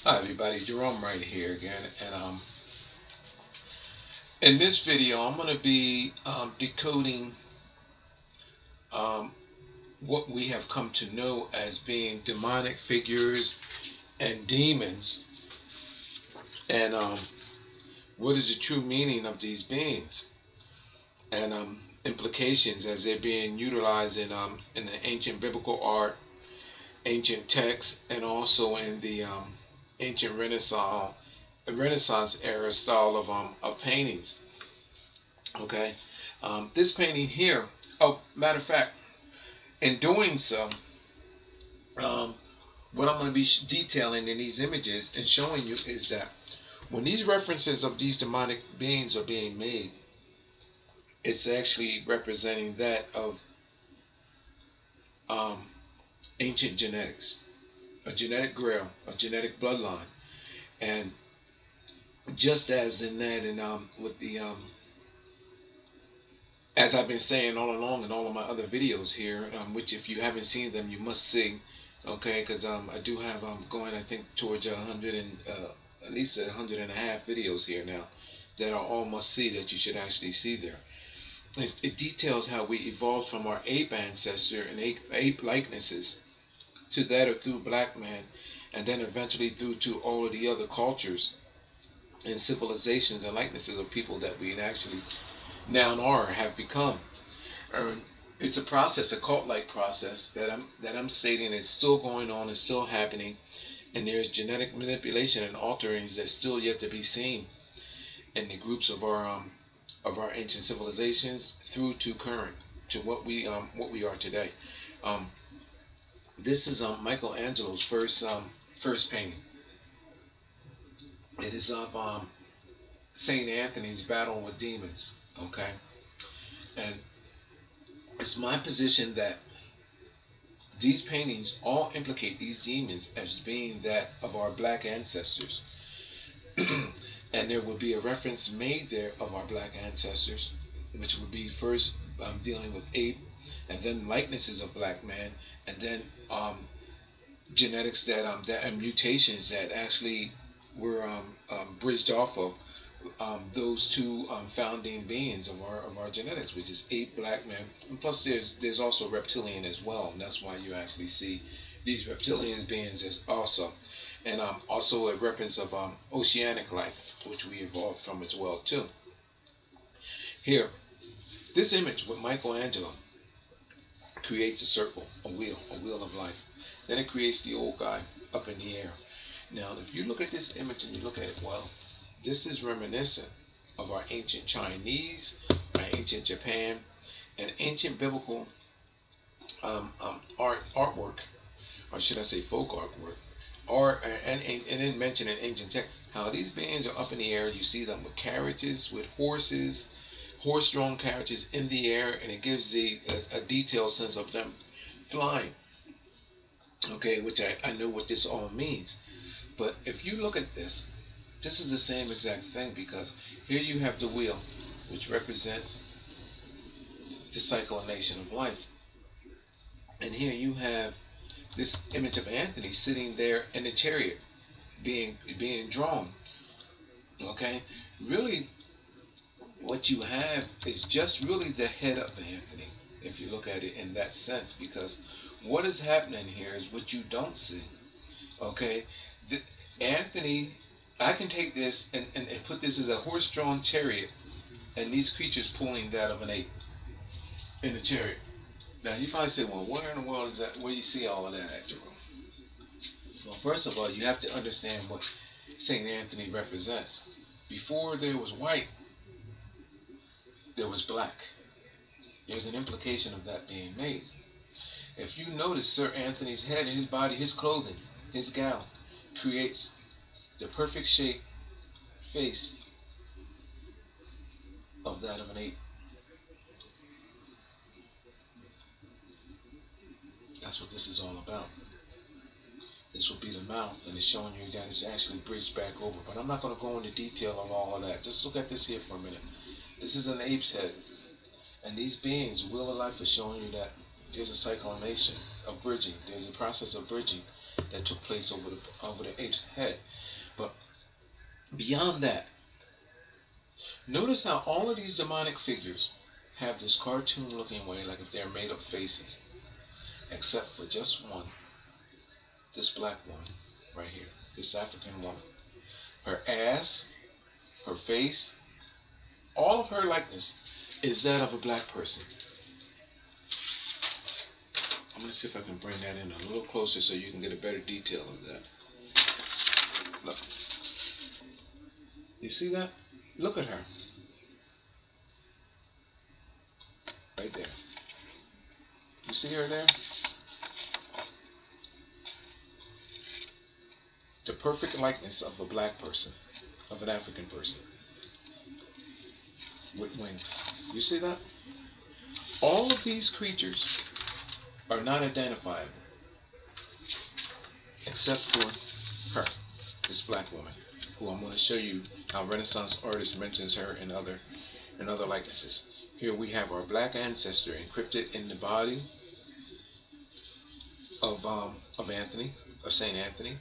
Hi everybody, Jerome right here again, and in this video I'm going to be decoding um, what we have come to know as being demonic figures and demons, and what is the true meaning of these beings, and implications as they're being utilized in the ancient biblical art, ancient texts, and also in the ancient Renaissance era style of paintings. Okay, this painting here. Oh, matter of fact, in doing so, um, what I'm going to be detailing in these images and showing you is that when these references of these demonic beings are being made, it's actually representing that of um, ancient genetics, a genetic grail, a genetic bloodline, and just as in that, and with the as I've been saying all along in all of my other videos here, which if you haven't seen them, you must see, okay? Because I do have going, I think, towards 100 and at least 100.5 videos here now that are all must see that you should actually see there. It details how we evolved from our ape ancestor and ape likenesses to that of through black man, and then eventually through to all of the other cultures and civilizations and likenesses of people that we actually now are have become. It's a process, a cult-like process that I'm stating is still going on, is still happening, and there's genetic manipulation and alterings that's still yet to be seen in the groups of our ancient civilizations through to current to what we are today. Um, this is Michelangelo's first painting. It is of Saint Anthony's battle with demons. Okay, and it's my position that these paintings all implicate these demons as being that of our black ancestors. And there would be a reference made there of our black ancestors, which would be first dealing with ape, and then likenesses of black man, and then genetics that and mutations that actually were bridged off of those two founding beings of our genetics, which is ape, black man, and plus there's also reptilian as well, and that's why you actually see these reptilian beings as also, and also a reference of oceanic life, which we evolved from as well too. Here, this image with Michelangelo creates a circle, a wheel of life. Then it creates the old guy up in the air. Now, if you look at this image and you look at it well, this is reminiscent of our ancient Chinese, our ancient Japan, and ancient biblical artwork, or should I say folk artwork, or and then mention in ancient text how these beings are up in the air. You see them with carriages, with horses, horse-drawn carriages in the air, and it gives a detailed sense of them flying. Okay, which I know what this all means. But if you look at this, this is the same exact thing, because here you have the wheel, which represents the cyclination of life. And here you have this image of Anthony sitting there in the chariot being drawn. Okay? Really, what you have is just really the head of Anthony, if you look at it in that sense, because what is happening here is what you don't see. Okay? Anthony, I can take this and put this as a horse-drawn chariot, and these creatures pulling that of an ape in the chariot. Now you probably say, well, where in the world is that? Where you see all of that at, Jerome? Well, first of all, you have to understand what Saint Anthony represents. Before there was white, there was black. There's an implication of that being made. If you notice, Sir Anthony's head and his body, his clothing, his gown, creates the perfect shape, face of that of an ape. That's what this is all about. This will be the mouth, and it's showing you that it's actually bridged back over. But I'm not going to go into detail on all of that. Just look at this here for a minute. This is an ape's head, and these beings, wheel of life, is showing you that there's a cyclination of bridging. There's a process of bridging, that took place over the ape's head. But beyond that, notice how all of these demonic figures have this cartoon looking way, like if they're made of faces, except for just one, this black woman right here, this African woman. Her ass, her face, all of her likeness is that of a black person. I'm going to see if I can bring that in a little closer so you can get a better detail of that. Look. You see that? Look at her. Right there. You see her there? The perfect likeness of a black person, of an African person, with wings. You see that? All of these creatures are not identifiable, except for her, this black woman, who I'm going to show you how Renaissance artists mentions her in other likenesses. Here we have our black ancestor encrypted in the body of Anthony, of Saint Anthony,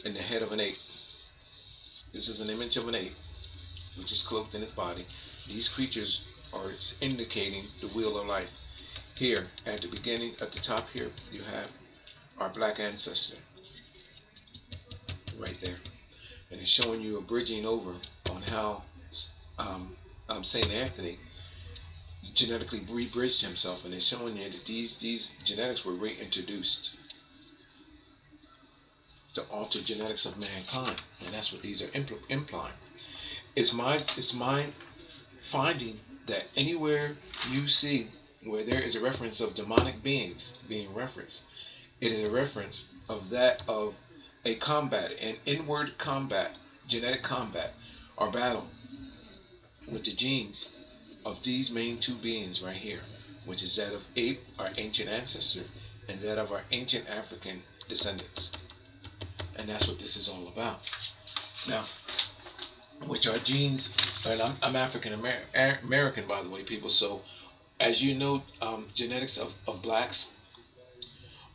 in the head of an ape. This is an image of an ape, which is cloaked in its body. These creatures are indicating the wheel of life. Here, at the beginning, at the top here, you have our black ancestor, right there. And it's showing you a bridging over on how Saint Anthony genetically rebridged himself, and it's showing you that these genetics were reintroduced to alter genetics of mankind, and that's what these are implying. It's my finding that anywhere you see where there is a reference of demonic beings being referenced, it is a reference of that of a combat, an inward combat, genetic combat, or battle with the genes of these main two beings right here, which is that of ape, our ancient ancestor, and that of our ancient African descendants. And that's what this is all about. Now, which are genes, and I'm African American, by the way, people. So, as you know, genetics of blacks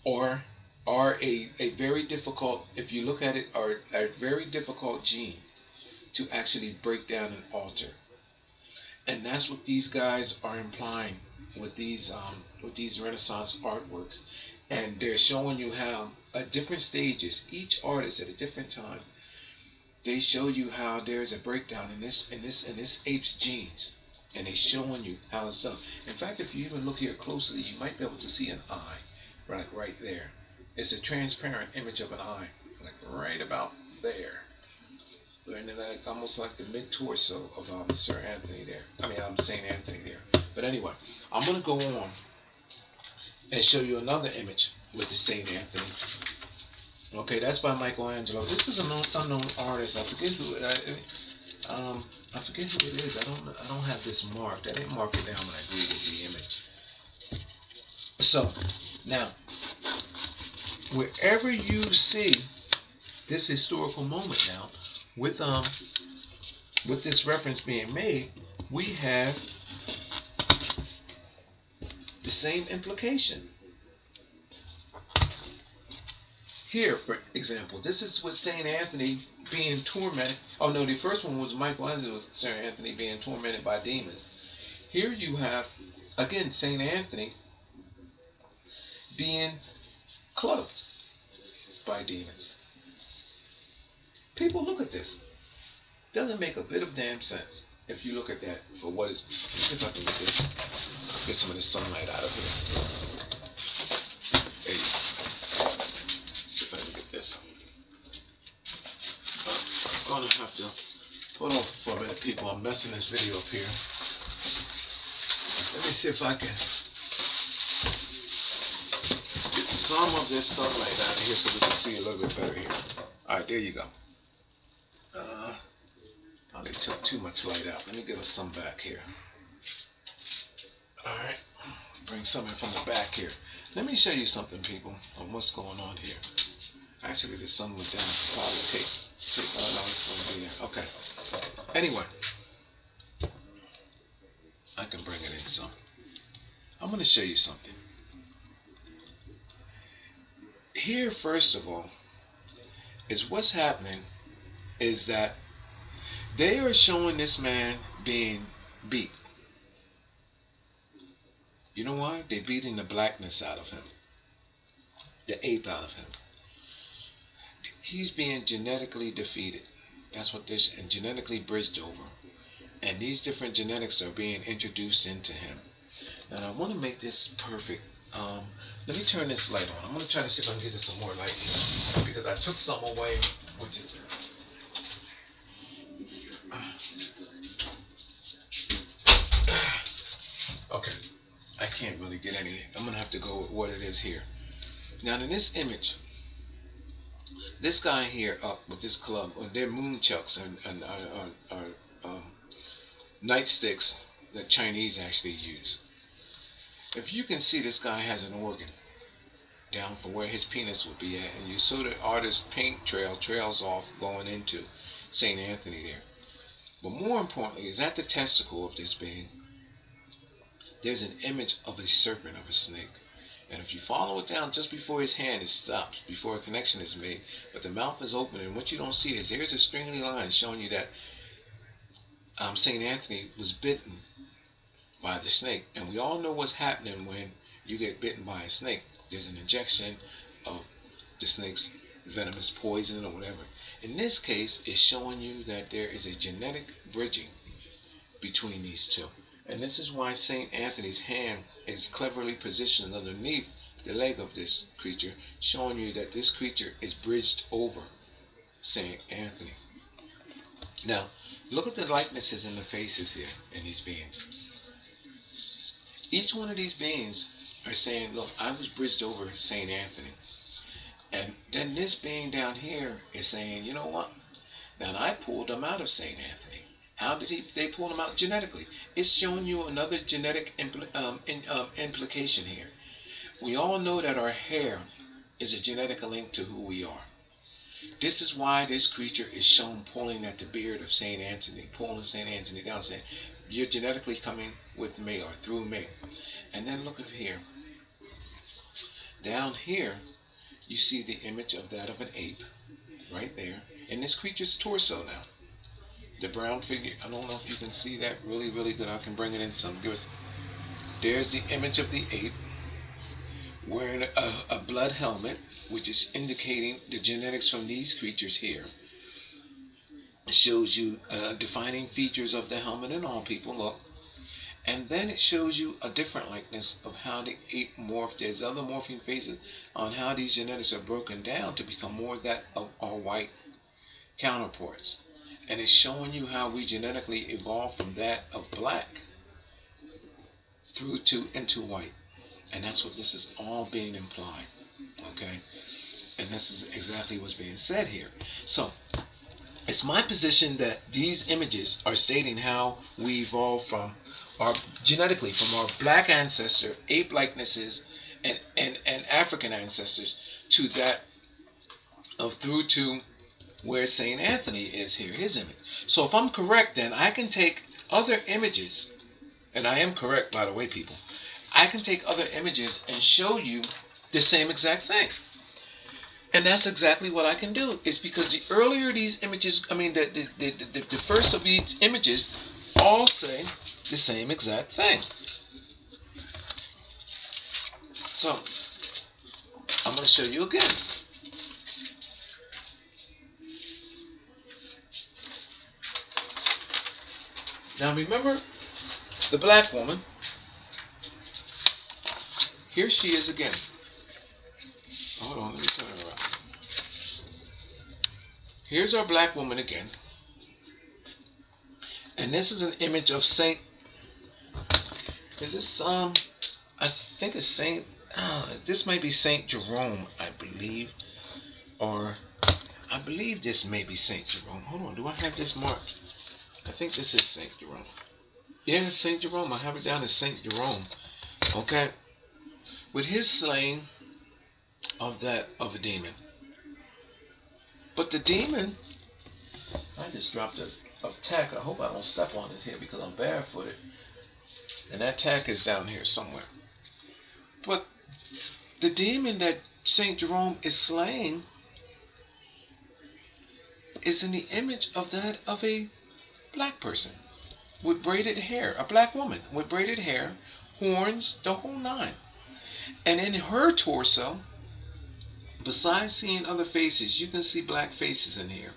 are a very difficult, if you look at it, are a very difficult gene to actually break down and alter. And that's what these guys are implying with these Renaissance artworks. And they're showing you how at different stages, each artist at a different time, they show you how there's a breakdown in this ape's genes, and they're showing you how it's done. In fact, if you even look here closely, you might be able to see an eye, right there. It's a transparent image of an eye, like right about there, and then almost like the mid torso of Sir Anthony there. I mean, Saint Anthony there. But anyway, I'm gonna go on and show you another image with the Saint Anthony. Okay, that's by Michelangelo. This is an unknown artist. I forget who it is. I don't have this marked. I didn't mark it down when I Googled the image. So now, wherever you see this historical moment now, with this reference being made, we have the same implication. Here, for example, this is with Saint Anthony being tormented. Oh no, the first one was Michelangelo, Saint Anthony being tormented by demons. Here you have, again, Saint Anthony being cloaked by demons. People, look at this. Doesn't make a bit of damn sense if you look at that for what is. Let's see if I can get some of the sunlight out of here. There you go. See if I can get this. I'm gonna have to hold on for a minute, people. I'm messing this video up here. Let me see if I can get some of this sunlight out of here so we can see a little bit better here. All right, there you go. Probably took too much light out. Let me give us some back here. All right, bring some in from the back here. Let me show you something, people, on what's going on here. Actually, the sun went down. Probably take. Oh no, it's going to be there. Okay. Anyway, I can bring it in some. I'm going to show you something. here, first of all, is what's happening is that they are showing this man being beat. You know why? They're beating the blackness out of him, the ape out of him. He's being genetically defeated. That's what this, and genetically bridged over. And these different genetics are being introduced into him. And I want to make this perfect. Let me turn this light on. I'm going to try to see if I can get it some more light here, because I took some away, which is okay. I can't really get any. I'm going to have to go with what it is here. Now, in this image, this guy here up with this club, or they're moonchucks and nightsticks that Chinese actually use. If you can see, this guy has an organ down from where his penis would be at, and you saw the artist's paint trails off going into St. Anthony there. But more importantly, is at the testicle of this being, there's an image of a serpent, of a snake. And if you follow it down just before his hand, it stops, before a connection is made. But the mouth is open, and what you don't see is there's a stringly line showing you that St. Anthony was bitten by the snake. And we all know what's happening when you get bitten by a snake. There's an injection of the snake's venomous poison or whatever. In this case, it's showing you that there is a genetic bridging between these two. And this is why St. Anthony's hand is cleverly positioned underneath the leg of this creature, showing you that this creature is bridged over St. Anthony. Now, look at the likenesses in the faces here in these beings. Each one of these beings are saying, look, I was bridged over St. Anthony. And then this being down here is saying, you know what? Now, I pulled them out of St. Anthony. How did they pull them out genetically? It's showing you another genetic implication here. We all know that our hair is a genetic link to who we are. This is why this creature is shown pulling at the beard of St. Anthony, pulling St. Anthony down, saying, you're genetically coming with me or through me. And then look at here. Down here, you see the image of that of an ape, right there, in this creature's torso now. The brown figure, I don't know if you can see that really, really good. I can bring it in some. There's the image of the ape wearing a blood helmet, which is indicating the genetics from these creatures here. It shows you defining features of the helmet in all people, look. And then it shows you a different likeness of how the ape morphed. There's other morphing phases on how these genetics are broken down to become more that of our white counterparts. And it's showing you how we genetically evolved from that of black through to into white. And that's what this is all being implied. Okay? And this is exactly what's being said here. So, it's my position that these images are stating how we evolved from our genetically from our black ancestor, ape likenesses, and African ancestors to that of through to where St. Anthony is here, his image. So if I'm correct, then I can take other images, and I am correct, by the way, people. I can take other images and show you the same exact thing. And that's exactly what I can do. It's because the earlier these images, the first of these images all say the same exact thing. So, I'm going to show you again. Now remember the black woman. Here she is again. Hold on, let me turn her around. Here's our black woman again. And this is an image of Saint. Is this I think it's Saint. This might be Saint Jerome, I believe, or I believe this may be Saint Jerome. Hold on, do I have this marked? I think this is Saint Jerome. Yeah, it's Saint Jerome. I have it down as Saint Jerome. Okay, with his slaying of a demon. But the demon, I just dropped a tack. I hope I don't step on this here because I'm barefooted. And that tack is down here somewhere. But the demon that Saint Jerome is slaying is in the image of that of a black person with braided hair, a black woman with braided hair, horns, the whole nine. And in her torso, besides seeing other faces, you can see black faces in here.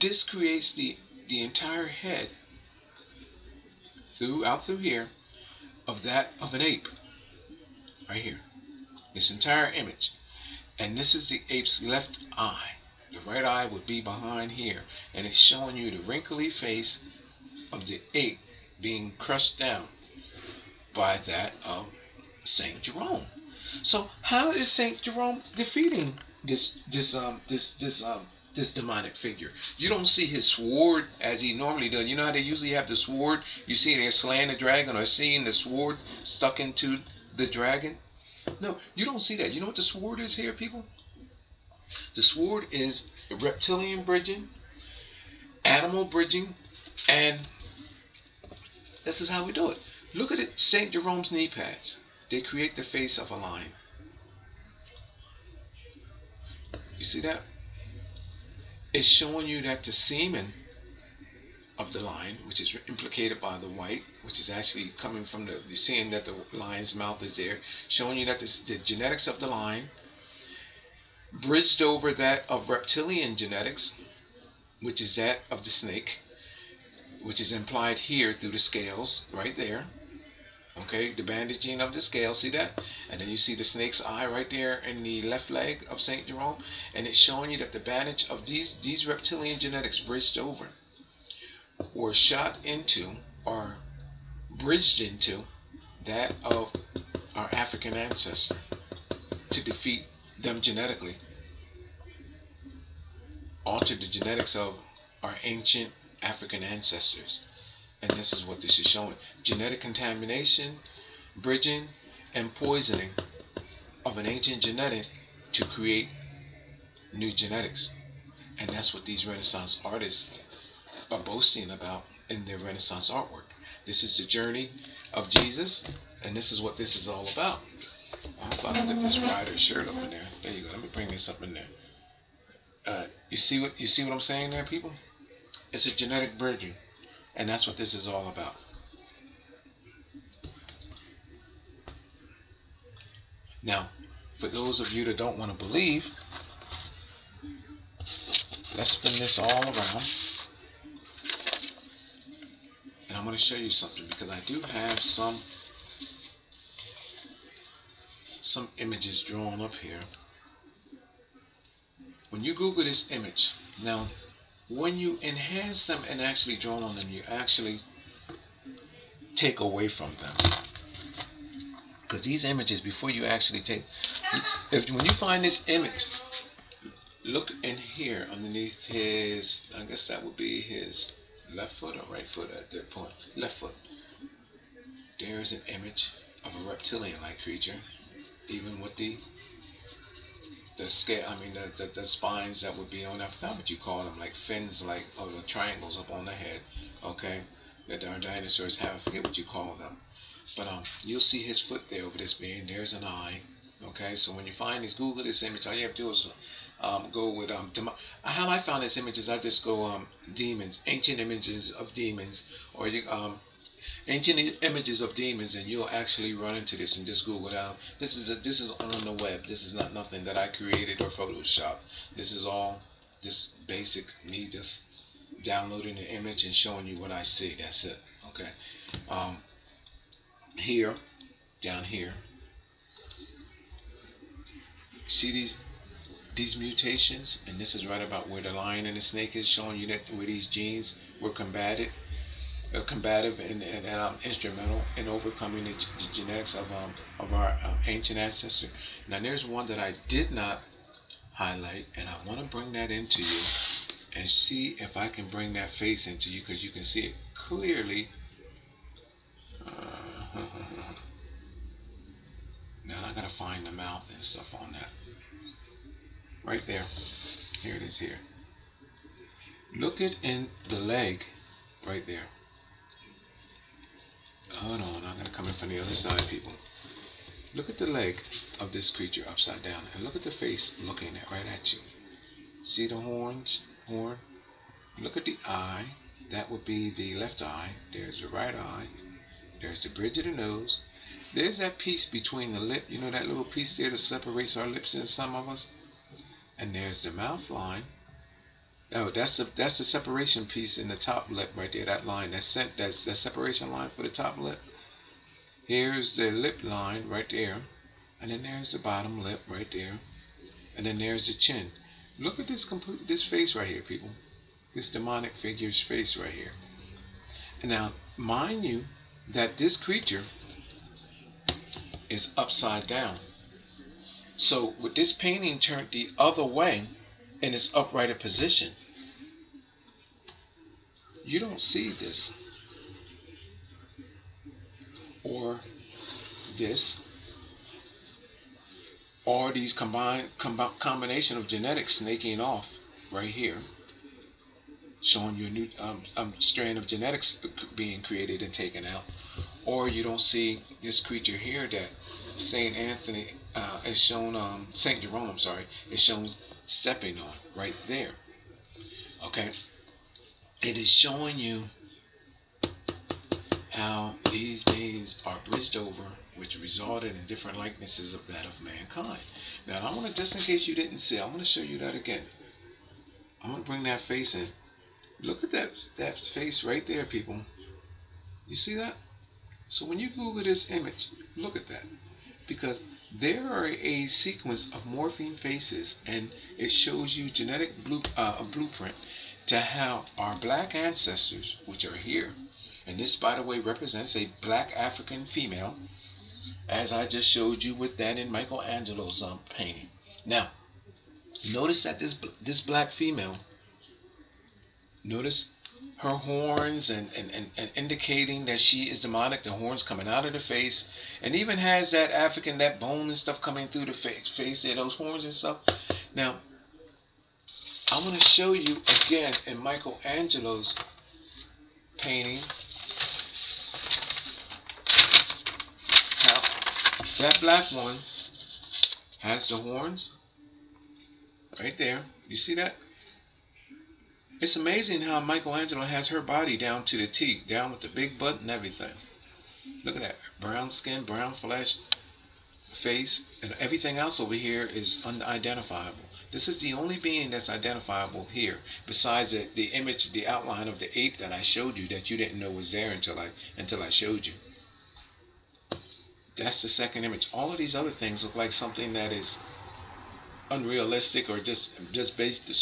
This creates the entire head through here of that of an ape. Right here. This entire image. And this is the ape's left eye. The right eye would be behind here. And it's showing you the wrinkly face of the ape being crushed down by that of Saint Jerome. So how is Saint Jerome defeating this demonic figure? You don't see his sword as he normally does. You know how they usually have the sword? You see they're slaying the dragon or seeing the sword stuck into the dragon? No, you don't see that. You know what the sword is here, people? The sword is reptilian bridging, animal bridging, and this is how we do it. Look at it, St. Jerome's knee pads. They create the face of a lion. You see that? It's showing you that the semen of the lion, which is implicated by the white, which is actually coming from you're seeing that the lion's mouth is there, showing you that the genetics of the lion bridged over that of reptilian genetics, which is that of the snake, which is implied here through the scales right there. Okay, the bandaging of the scale, see that? And then you see the snake's eye right there in the left leg of St. Jerome, and it's showing you that the bandage of these reptilian genetics bridged over, or shot into, or bridged into that of our African ancestor to defeat them genetically, altered the genetics of our ancient African ancestors. And this is what this is showing. Genetic contamination, bridging, and poisoning of an ancient genetic to create new genetics. And that's what these Renaissance artists are boasting about in their Renaissance artwork. This is the journey of Jesus, and this is what this is all about. I'm about to get this rider shirt up in there. There you go. Let me bring this up in there. You see what I'm saying there, people? It's a genetic bridging. And that's what this is all about. Now, for those of you that don't want to believe, let's spin this all around. And I'm going to show you something, because I do have some images drawn up here. When you Google this image, now, when you enhance them and actually draw on them, you actually take away from them. Because these images, before you actually take, when you find this image, look in here underneath his, I guess that would be his left foot or right foot at that point. Left foot. There's an image of a reptilian-like creature, even with the scale, the spines that would be on, I forgot what you call them, like fins, like the triangles up on the head, okay, that our dinosaurs have. I forget what you call them, but you'll see his foot there over this being. There's an eye, okay. So when you find this, Google this image. All you have to do is go with how I found this image is I just go demons, ancient images of demons, or ancient images of demons, and you'll actually run into this and just Google it out. This is on the web. This is not nothing that I created or photoshopped. This is all just basic, me just downloading the image and showing you what I see. That's it. Okay. Here, down here, see these mutations, and this is right about where the lion and the snake is, showing you that where these genes were combative and instrumental in overcoming the genetics of our ancient ancestors. Now there's one that I did not highlight, and I want to bring that into you and see if I can bring that face into you, because you can see it clearly. Now I gotta find the mouth and stuff on that. Right there. Here it is here. Look it in the leg right there. Hold on, I'm going to come in from the other side, people. Look at the leg of this creature upside down, and look at the face looking right at you. See the horn? Look at the eye. That would be the left eye. There's the right eye. There's the bridge of the nose. There's that piece between the lip. You know that little piece there that separates our lips in some of us? And there's the mouth line. Oh, that's the separation piece in the top lip right there. That line. That's that separation line for the top lip. Here's the lip line right there. And then there's the bottom lip right there. And then there's the chin. Look at this face right here, people. This demonic figure's face right here. And now, mind you, that this creature is upside down. So, with this painting turned the other way in its uprighted position, you don't see this. Or this. Or these combination of genetics snaking off right here, showing you a new strand of genetics being created and taken out. Or you don't see this creature here that Saint Anthony is shown, Saint Jerome, I'm sorry, is shown stepping on right there. Okay, it is showing you how these beings are bridged over, which resulted in different likenesses of that of mankind. Now, I want to, just in case you didn't see, I want to show you that again. I want to bring that face in. Look at that face right there, people. You see that? So when you Google this image, look at that. Because there are a sequence of morphine faces, and it shows you genetic blueprint to how our black ancestors, which are here, and this, by the way, represents a black African female, as I just showed you with that in Michelangelo's painting. Now, notice that this black female, notice her horns and indicating that she is demonic, the horns coming out of the face, and even has that African, that bone and stuff coming through the face there, those horns and stuff. Now, I want to show you again in Michelangelo's painting how that black one has the horns right there. You see that? It's amazing how Michelangelo has her body down to the T, down with the big butt and everything. Look at that. Brown skin, brown flesh, face, and everything else over here is unidentifiable. This is the only being that's identifiable here, besides the image, the outline of the ape that I showed you that you didn't know was there until I showed you. That's the second image. All of these other things look like something that is unrealistic or just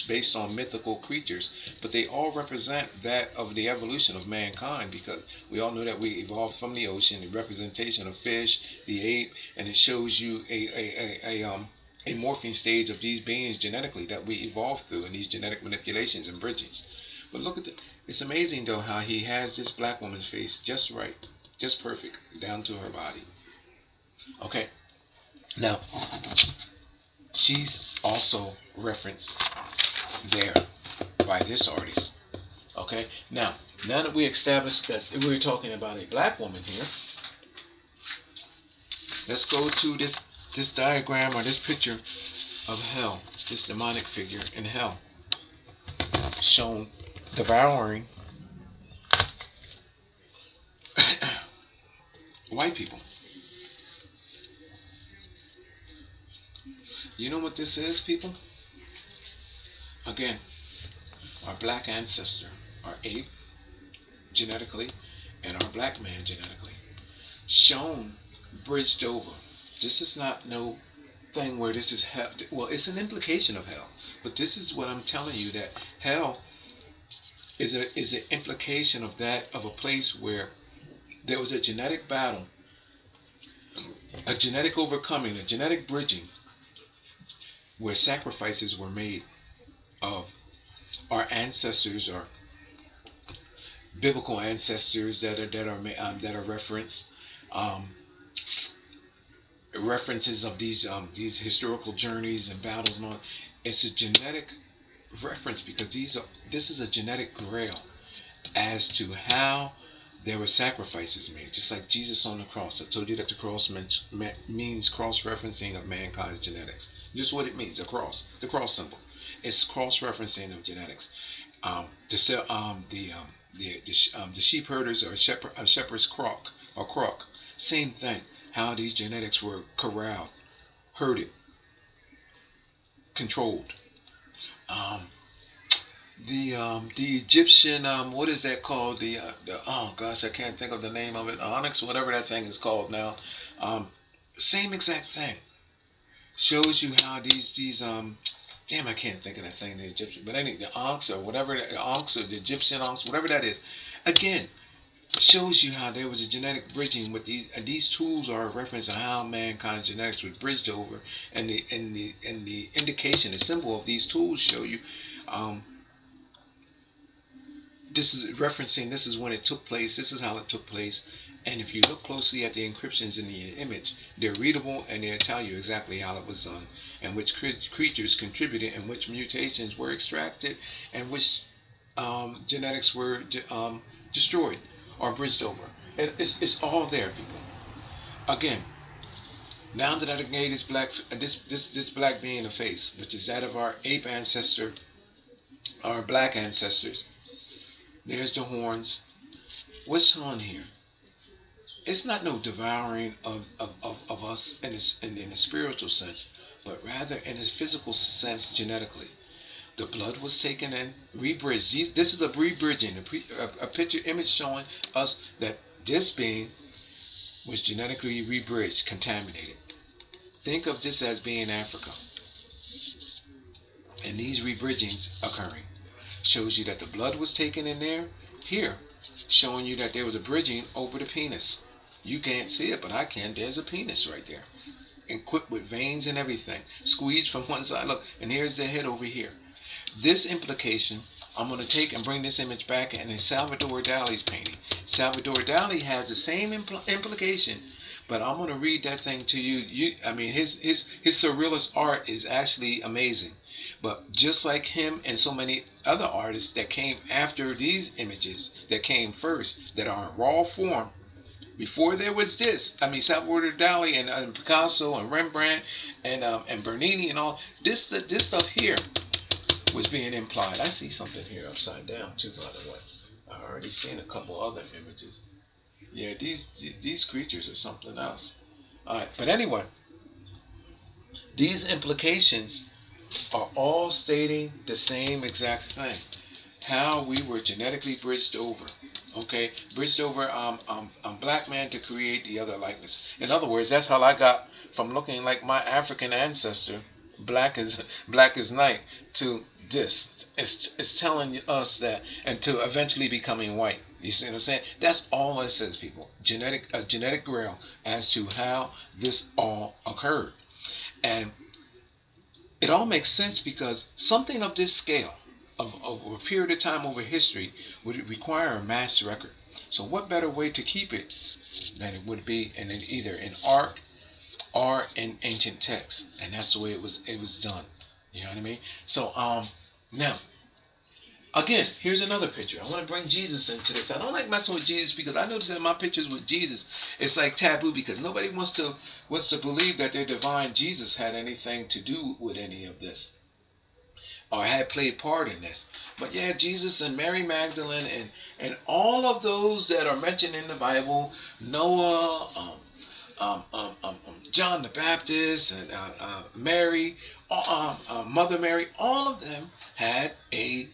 based on mythical creatures, but they all represent that of the evolution of mankind, because we all know that we evolved from the ocean, the representation of fish, the ape, and it shows you a morphing stage of these beings genetically that we evolved through in these genetic manipulations and bridgings. But look at it's amazing though how he has this black woman's face just right, just perfect, down to her body. Okay, now she's also referenced there by this artist. Okay, now that we established that we're talking about a black woman here, let's go to this diagram or this picture of hell, this demonic figure in hell, shown devouring white people. You know what this is, people? Again, our black ancestor, our ape genetically, and our black man genetically, shown bridged over. This is not no thing where this is hell. Well, it's an implication of hell, but this is what I'm telling you, that hell is an implication of that, of a place where there was a genetic battle, a genetic overcoming, a genetic bridging, where sacrifices were made of our ancestors, or biblical ancestors that are referenced, references of these historical journeys and battles and all. It's a genetic reference, because this is a genetic grail as to how there were sacrifices made, just like Jesus on the cross. I told you that the cross means cross-referencing of mankind's genetics. Just what it means, a cross, the cross symbol. It's cross-referencing of genetics. The sheep herders or shepherd's crook, same thing. How these genetics were corralled, herded, controlled. The Egyptian, what is that called? Oh gosh, I can't think of the name of it. Onyx, whatever that thing is called now. Same exact thing. Shows you how these damn, I can't think of that thing, the Egyptian, but anyway, the Onyx or whatever, the Onyx or the Egyptian Onyx, whatever that is. Again, shows you how there was a genetic bridging with these tools are a reference to how mankind's genetics was bridged over, and the indication, the symbol of these tools show you. This is referencing, this is when it took place, this is how it took place, and if you look closely at the encryptions in the image, they're readable and they'll tell you exactly how it was done, and which creatures contributed, and which mutations were extracted, and which genetics were destroyed or bridged over. It's all there, people. Again, now that I gave this black being a face, which is that of our ape ancestor, our black ancestors. There's the horns. What's on here? It's not no devouring of us in a spiritual sense, but rather in a physical sense, genetically. The blood was taken in, rebridged. This is a rebridging, a picture image showing us that this being was genetically rebridged, contaminated. Think of this as being Africa, and these rebridgings occurring. Shows you that the blood was taken in there. Here, showing you that there was a bridging over the penis. You can't see it, but I can. There's a penis right there, equipped with veins and everything, squeezed from one side. Look, and here's the head over here. This implication, I'm going to take and bring this image back in Salvador Dali's painting. Salvador Dali has the same implication, but I'm going to read that thing to you. I mean, his surrealist art is actually amazing. But just like him and so many other artists that came after these images, that came first, that are in raw form, before there was this, I mean, Salvador Dali and Picasso and Rembrandt and Bernini and all this stuff here was being implied. I see something here upside down too, by the way. I already seen a couple other images. Yeah, these creatures are something else. All right, but anyway, these implications are all stating the same exact thing. How we were genetically bridged over. Okay? Bridged over black man to create the other likeness. In other words, that's how I got from looking like my African ancestor, black as night, to this. It's telling us that, and to eventually becoming white. You see what I'm saying? That's all it says, people. A genetic grail as to how this all occurred. And it all makes sense because something of this scale, of a period of time over history, would require a mass record. So what better way to keep it than it would be in either in art or in ancient texts? And that's the way it was done. You know what I mean? So now, again, here's another picture. I want to bring Jesus into this. I don't like messing with Jesus because I notice that in my pictures with Jesus, it's like taboo because nobody wants to believe that their divine Jesus had anything to do with any of this or had played part in this. But yeah, Jesus and Mary Magdalene and all of those that are mentioned in the Bible, Noah, John the Baptist, and Mary, Mother Mary, all of them had a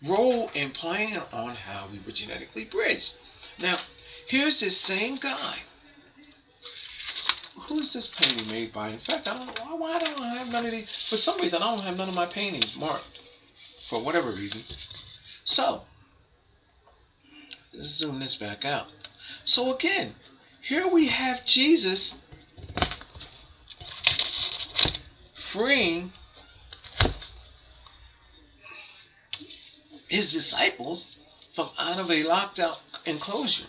role in playing on how we were genetically bridged. Now, here's this same guy. Who's this painting made by? In fact, I don't know why I don't have none of these. For some reason, I don't have none of my paintings marked. For whatever reason. So, let's zoom this back out. So again, here we have Jesus freeing his disciples from out of a locked out enclosure.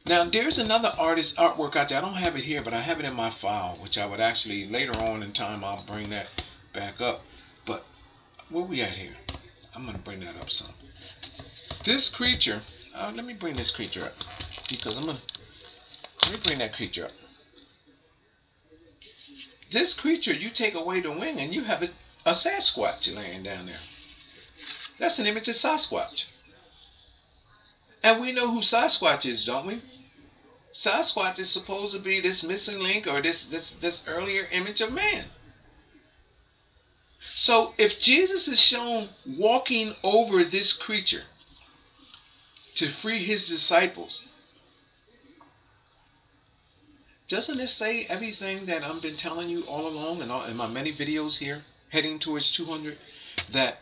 Now, there's another artist artwork out there. I don't have it here, but I have it in my file, which I would actually, later on in time, I'll bring that back up. But where we at here? I'm going to bring that up some. This creature, let me bring this creature up because let me bring that creature up. This creature, you take away the wing and you have a Sasquatch laying down there. That's an image of Sasquatch. And we know who Sasquatch is, don't we? Sasquatch is supposed to be this missing link or this earlier image of man. So if Jesus is shown walking over this creature to free his disciples, doesn't it say everything that I've been telling you all along in my many videos here, heading towards 200, that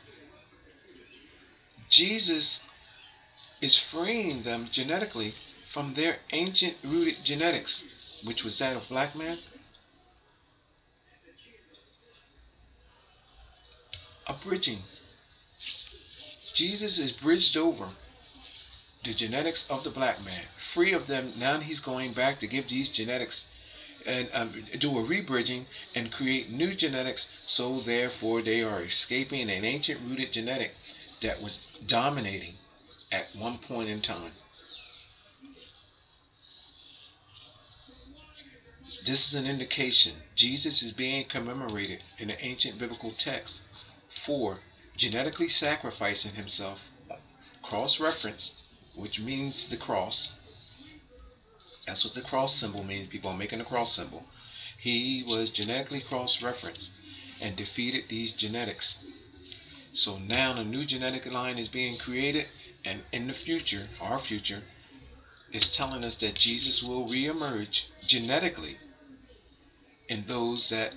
Jesus is freeing them genetically from their ancient rooted genetics, which was that of black man? A bridging. Jesus is bridged over the genetics of the black man, free of them. Now he's going back to give these genetics and do a rebridging and create new genetics, so therefore they are escaping an ancient rooted genetic that was dominating at one point in time. This is an indication Jesus is being commemorated in the ancient biblical text for genetically sacrificing himself, cross-referenced, which means the cross. That's what the cross symbol means. People are making a cross symbol. He was genetically cross-referenced and defeated these genetics. So now a new genetic line is being created, and in the future, our future, is telling us that Jesus will reemerge genetically in those that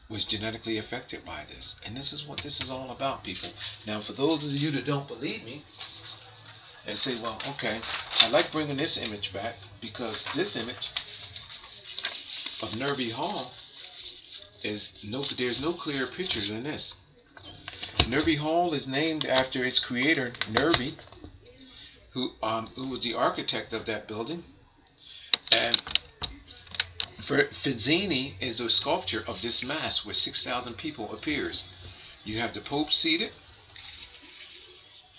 was genetically affected by this. And this is what this is all about, people. Now, for those of you that don't believe me and say, well, okay, I like bringing this image back because this image of Nervy Hall is there's no clearer picture than this. Nervy Hall is named after its creator, Nervy, who was the architect of that building. And Fizzini is the sculpture of this mass where 6,000 people appears. You have the Pope seated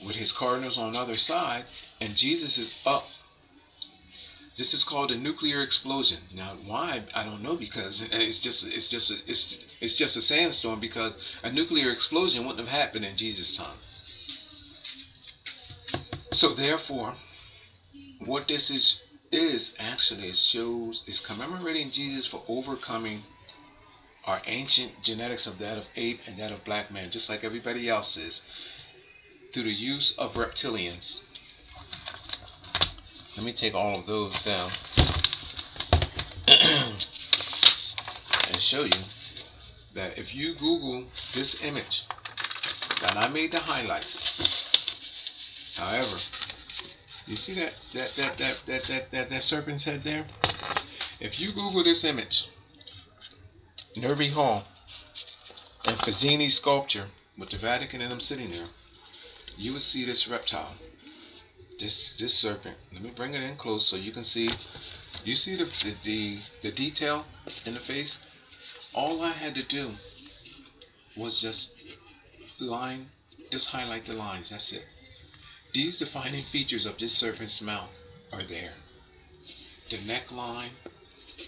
with his cardinals on the other side, and Jesus is up. This is called a nuclear explosion. Now, why? I don't know, because it's just a sandstorm, because a nuclear explosion wouldn't have happened in Jesus' time. So therefore, what this is actually, is commemorating Jesus for overcoming our ancient genetics of that of ape and that of black man, just like everybody else is, through the use of reptilians. Let me take all of those down and show you that if you Google this image, and I made the highlights. However, you see that serpent's head there? If you Google this image, Nervy Hall and Fizzini's sculpture with the Vatican and them sitting there, you will see this reptile, this serpent. Let me bring it in close so you can see. You see the detail in the face? All I had to do was just highlight the lines. That's it. These defining features of this serpent's mouth are there. The neckline,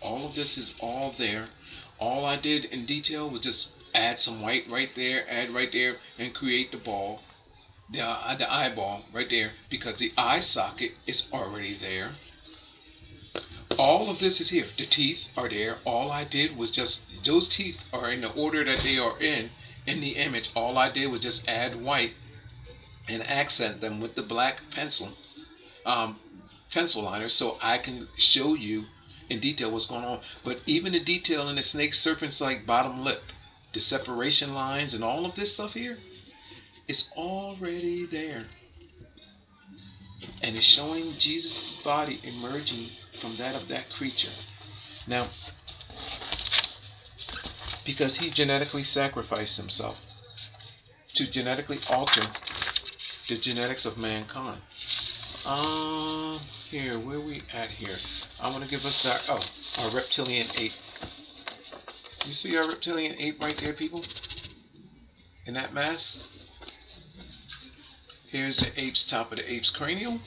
all of this is all there. All I did in detail was just add some white right there, add right there, and create the ball, the eyeball right there, because the eye socket is already there. All of this is here. The teeth are there. All I did was just, those teeth are in the order that they are in the image. All I did was just add white and accent them with the black pencil liner, so I can show you in detail what's going on. But even the detail in the snake serpent's like bottom lip, the separation lines and all of this stuff here, it's already there. And it's showing Jesus' body emerging from that of that creature. Now, because he genetically sacrificed himself to genetically alter the genetics of mankind. Here, where we at here? I want to give us our reptilian ape. You see our reptilian ape right there, people? In that mass? Here's the ape's top of the ape's cranial.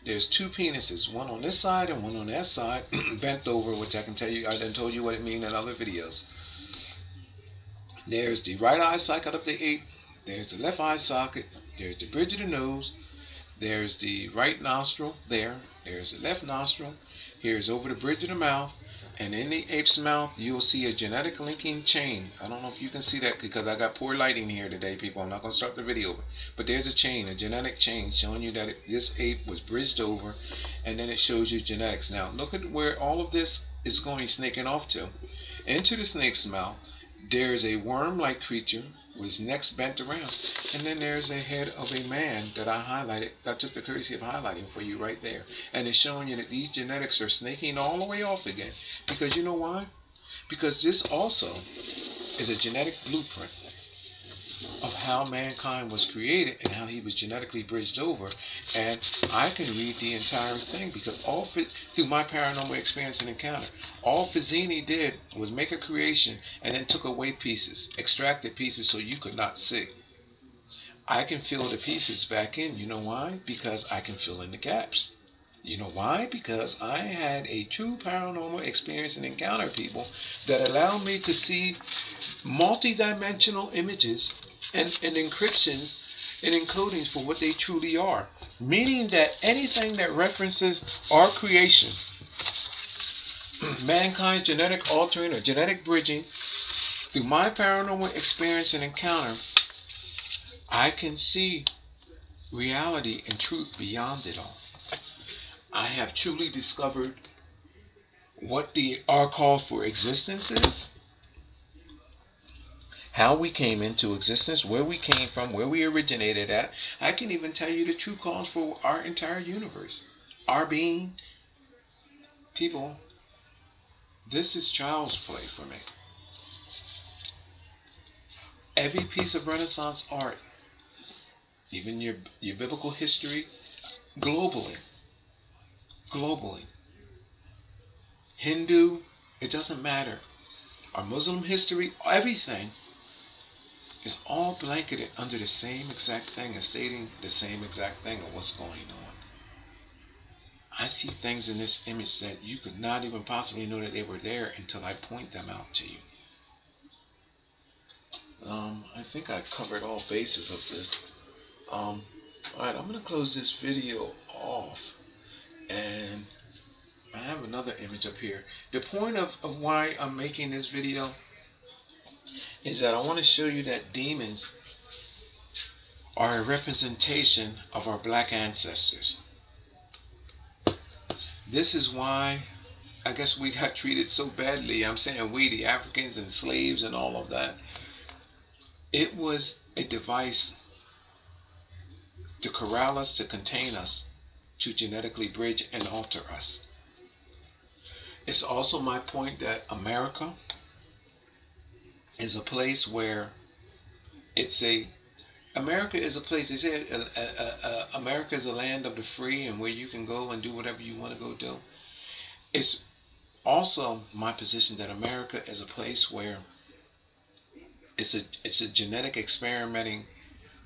there's two penises, one on this side and one on that side, bent over, which I can tell you, I done told you what it means in other videos. There's the right eye socket of the ape, there's the left eye socket, there's the bridge of the nose, there's the right nostril there's the left nostril, here's over the bridge of the mouth, and in the ape's mouth you'll see a genetic linking chain. I don't know if you can see that because I got poor lighting here today, people. I'm not going to start the video, but there's a chain, a genetic chain showing you that this ape was bridged over, and then it shows you genetics. Now look at where all of this is going, snaking off to. Into the snake's mouth there's a worm-like creature with his neck bent around, and then there's a head of a man that I highlighted. I took the courtesy of highlighting for you right there, and it's showing you that these genetics are snaking all the way off again. Because you know why? Because this also is a genetic blueprint of how mankind was created and how he was genetically bridged over. And I can read the entire thing because through my paranormal experience and encounter, all Fazzini did was make a creation and then took away pieces, extracted pieces so you could not see. I can fill the pieces back in. You know why? Because I can fill in the gaps. You know why? Because I had a true paranormal experience and encounter, people, that allowed me to see multi-dimensional images and encryptions and encodings for what they truly are. Meaning that anything that references our creation, mankind's genetic altering or genetic bridging, through my paranormal experience and encounter, I can see reality and truth beyond it all. I have truly discovered what our call for existence is, how we came into existence, where we came from, where we originated at. I can even tell you the true cause for our entire universe, our being. People, this is child's play for me. Every piece of Renaissance art, even your biblical history, globally, Hindu, it doesn't matter. Our Muslim history, everything is all blanketed under the same exact thing and stating the same exact thing of what's going on. I see things in this image that you could not even possibly know that they were there until I point them out to you. I think I covered all bases of this. Alright, I'm going to close this video off, and I have another image up here. The point of why I'm making this video is that I want to show you that demons are a representation of our black ancestors. This is why I guess we got treated so badly. I'm saying we, the Africans and slaves and all of that. It was a device to corral us, to contain us, to genetically bridge and alter us. It's also my point that America is a place where America is a place, they say America is a land of the free and where you can go and do whatever you want to go do. It's also my position that America is a place where it's a genetic experimenting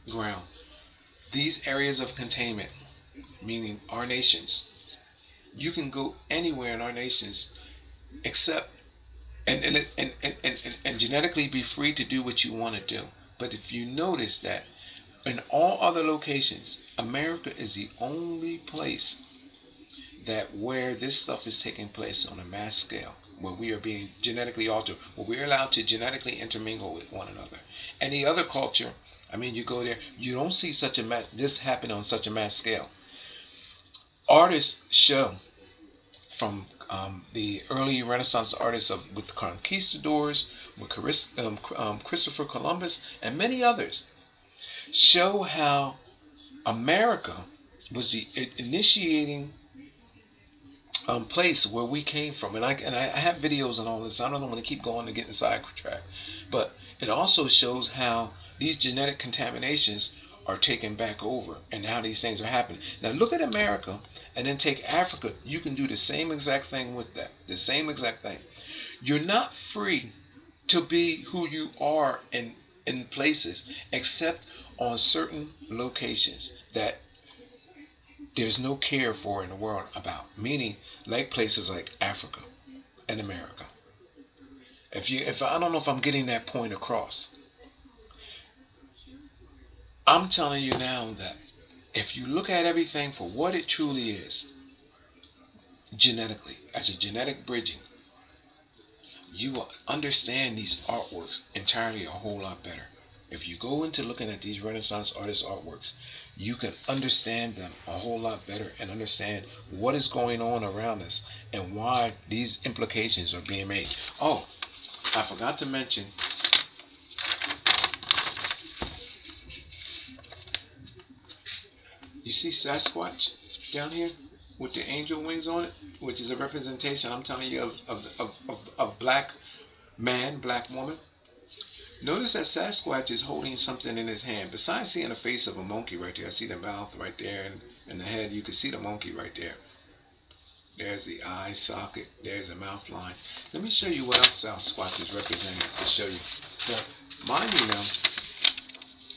ground. These areas of containment, meaning our nations, you can go anywhere in our nations except and genetically be free to do what you want to do. But if you notice that in all other locations, America is the only place that where this stuff is taking place on a mass scale, where we are being genetically altered, where we're allowed to genetically intermingle with one another. Any other culture, I mean, you go there, you don't see this happen on such a mass scale. Artists show from the early Renaissance artists with the conquistadors, with Christopher Columbus, and many others, show how America was the initiating place where we came from. And I have videos on all this. I don't want to keep going and getting sidetracked. But it also shows how these genetic contaminations are taken back over and how these things are happening. Now look at America and then take Africa. You can do the same exact thing with that. The same exact thing. You're not free to be who you are in places except on certain locations that there's no care for in the world about, meaning like places like Africa and America. If I don't know if I'm getting that point across. I'm telling you now that if you look at everything for what it truly is, genetically, as a genetic bridging, you will understand these artworks entirely a whole lot better. If you go into looking at these Renaissance artists' artworks, you can understand them a whole lot better and understand what is going on around us and why these implications are being made. Oh, I forgot to mention, you see Sasquatch down here with the angel wings on it, which is a representation, I'm telling you, of black man, black woman. Notice that Sasquatch is holding something in his hand. Besides seeing the face of a monkey right there, I see the mouth right there and the head. You can see the monkey right there. There's the eye socket. There's a mouth line. Let me show you what else Sasquatch is representing to show you. Now, mind you now,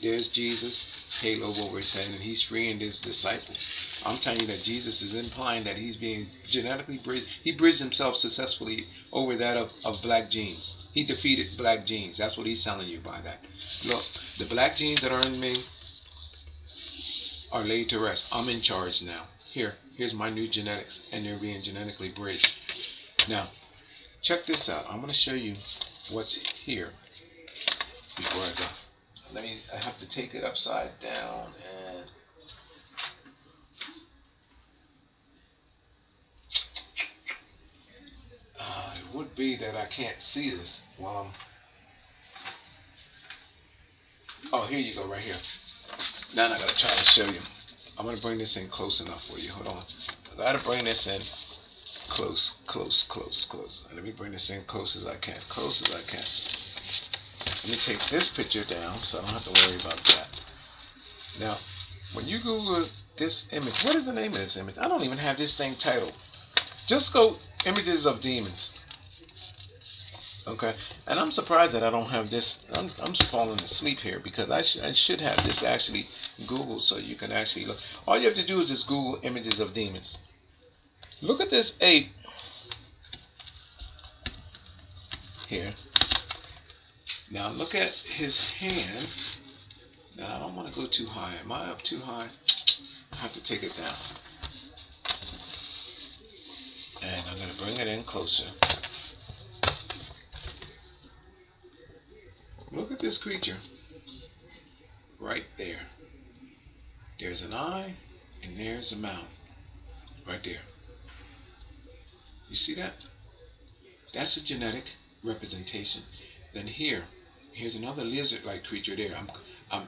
there's Jesus, halo over his head, and he's freeing his disciples. I'm telling you that Jesus is implying that he's being genetically bridged. He bridged himself successfully over that of black genes. He defeated black genes. That's what he's telling you by that. Look, the black genes that are in me are laid to rest. I'm in charge now. Here's my new genetics, and they're being genetically bridged. Now, check this out. I'm going to show you what's here before I go. I have to take it upside down and it would be that I can't see this while I'm. Oh, here you go, right here. Now I'm gonna try to show you. I'm gonna bring this in close enough for you. Hold on. I gotta bring this in close. Let me bring this in close as I can. Let me take this picture down so I don't have to worry about that. Now, when you Google this image, what is the name of this image? I don't even have this thing titled. Just go images of demons. Okay, and I'm surprised that I don't have this. I'm falling asleep here because I should have this actually Googled so you can actually look. All you have to do is just Google images of demons. Look at this ape here. Now look at his hand. Now I don't want to go too high. Am I up too high? I have to take it down. And I'm going to bring it in closer. Look at this creature. Right there. There's an eye and there's a mouth. Right there. You see that? That's a genetic representation. Then here's another lizard-like creature there. I'm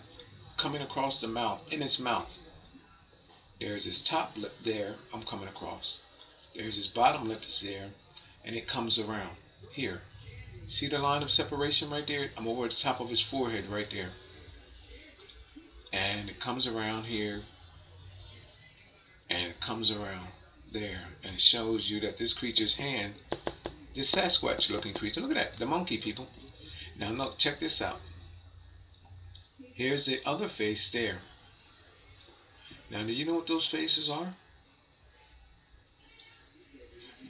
coming across the mouth, in its mouth. There's his top lip there, I'm coming across. There's his bottom lip there, and it comes around. Here. See the line of separation right there? I'm over the top of his forehead right there. And it comes around here, and it comes around there. And it shows you that this creature's hand, this Sasquatch-looking creature, look at that, the monkey, people. Now look, check this out. Here's the other face there. Now, do you know what those faces are?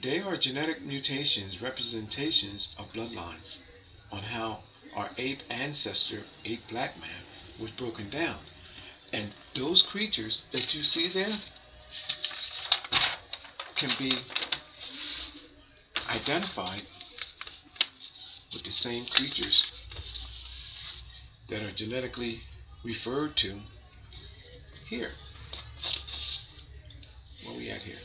They are genetic mutations, representations of bloodlines on how our ape ancestor, ape black man, was broken down. And those creatures that you see there can be identified with the same creatures that are genetically referred to here. Where we at here?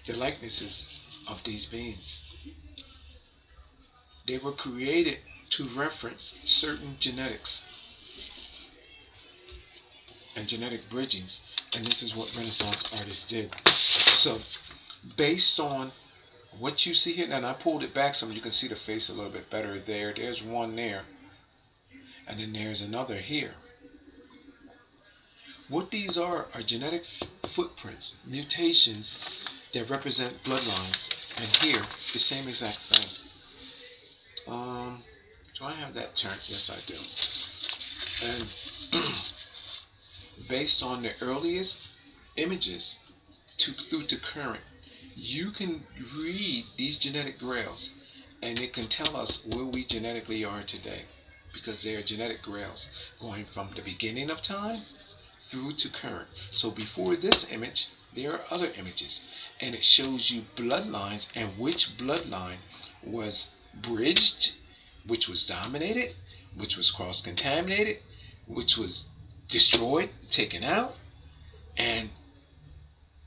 The likenesses of these beings. They were created to reference certain genetics and genetic bridgings, and this is what Renaissance artists did. So, based on what you see here, and I pulled it back so you can see the face a little bit better there. There's one there, and then there's another here. What these are genetic footprints, mutations that represent bloodlines. And here, the same exact thing. Do I have that turned? Yes, I do. And based on the earliest images through to current, you can read these genetic grails, and it can tell us where we genetically are today, because they are genetic grails going from the beginning of time through to current. So before this image, there are other images, and it shows you bloodlines and which bloodline was bridged, which was dominated, which was cross-contaminated, which was destroyed, taken out, and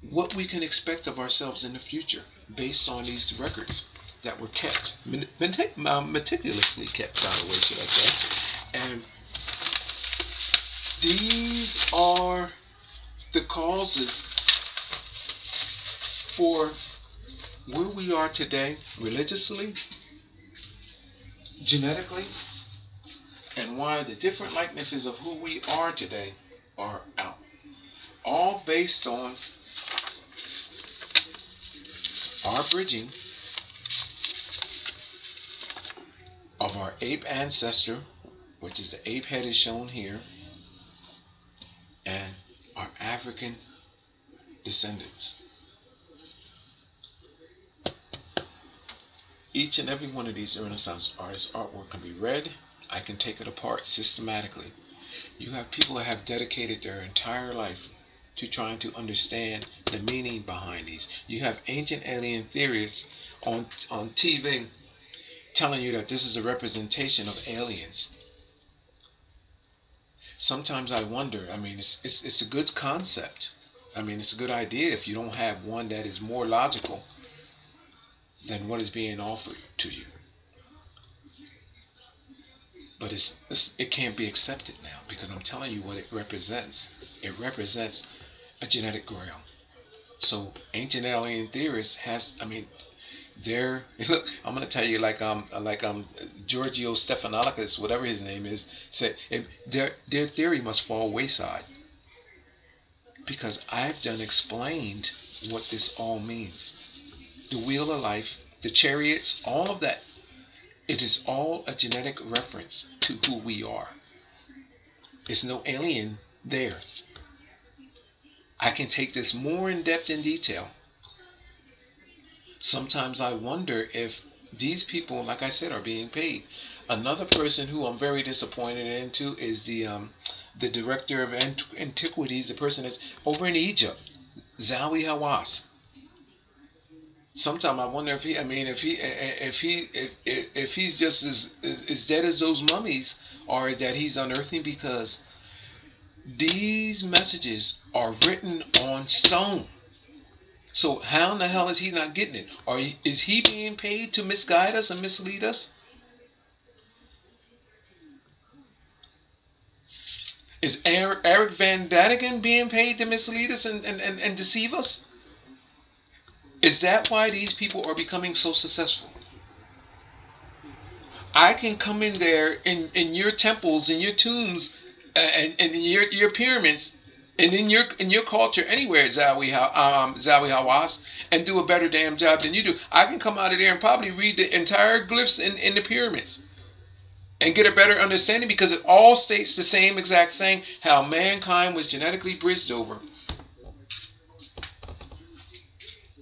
what we can expect of ourselves in the future based on these records that were kept, meticulously kept, by the way, should I say. And these are the causes for where we are today, religiously, genetically, and why the different likenesses of who we are today are out. All based on our bridging of our ape ancestor, which is the ape head is shown here, and our African descendants. Each and every one of these Renaissance artists' artwork can be read. I can take it apart systematically. You have people that have dedicated their entire life to trying to understand the meaning behind these. You have ancient alien theorists on TV telling you that this is a representation of aliens. Sometimes I wonder, I mean, it's a good concept. I mean, it's a good idea if you don't have one that is more logical than what is being offered to you. But it can't be accepted now, because I'm telling you what it represents. It represents a genetic grail. So ancient alien theorists they're look. I'm gonna tell you like Giorgio Stephanopoulos, whatever his name is, said their theory must fall wayside, because I've done explained what this all means. The wheel of life, the chariots, all of that. It is all a genetic reference to who we are. There's no alien there. I can take this more in depth in detail. Sometimes I wonder if these people, like I said, are being paid. Another person who I'm very disappointed into is the director of antiquities, the person that's over in Egypt, Zawi Hawass. Sometimes I wonder if he's just as dead as those mummies, or that he's unearthing, because these messages are written on stone. So how in the hell is he not getting it? Is he being paid to misguide us and mislead us? Is Eric Van Daniken being paid to mislead us and deceive us? Is that why these people are becoming so successful? I can come in there in your temples, in your tombs, and in your pyramids, and in your culture anywhere, Zawi Hawass, and do a better damn job than you do. I can come out of there and probably read the entire glyphs in the pyramids and get a better understanding, because it all states the same exact thing: how mankind was genetically bridged over.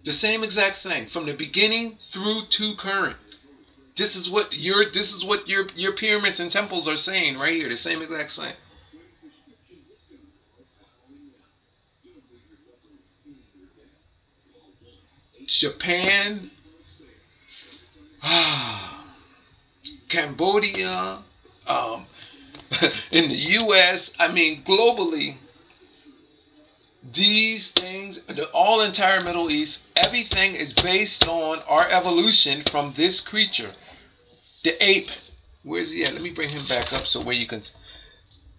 The same exact thing from the beginning through to current. This is what your pyramids and temples are saying right here. The same exact thing. Japan, Cambodia, in the U.S. I mean, globally. These things, the entire Middle East, everything is based on our evolution from this creature, the ape. Where's he at? Let me bring him back up so where you can.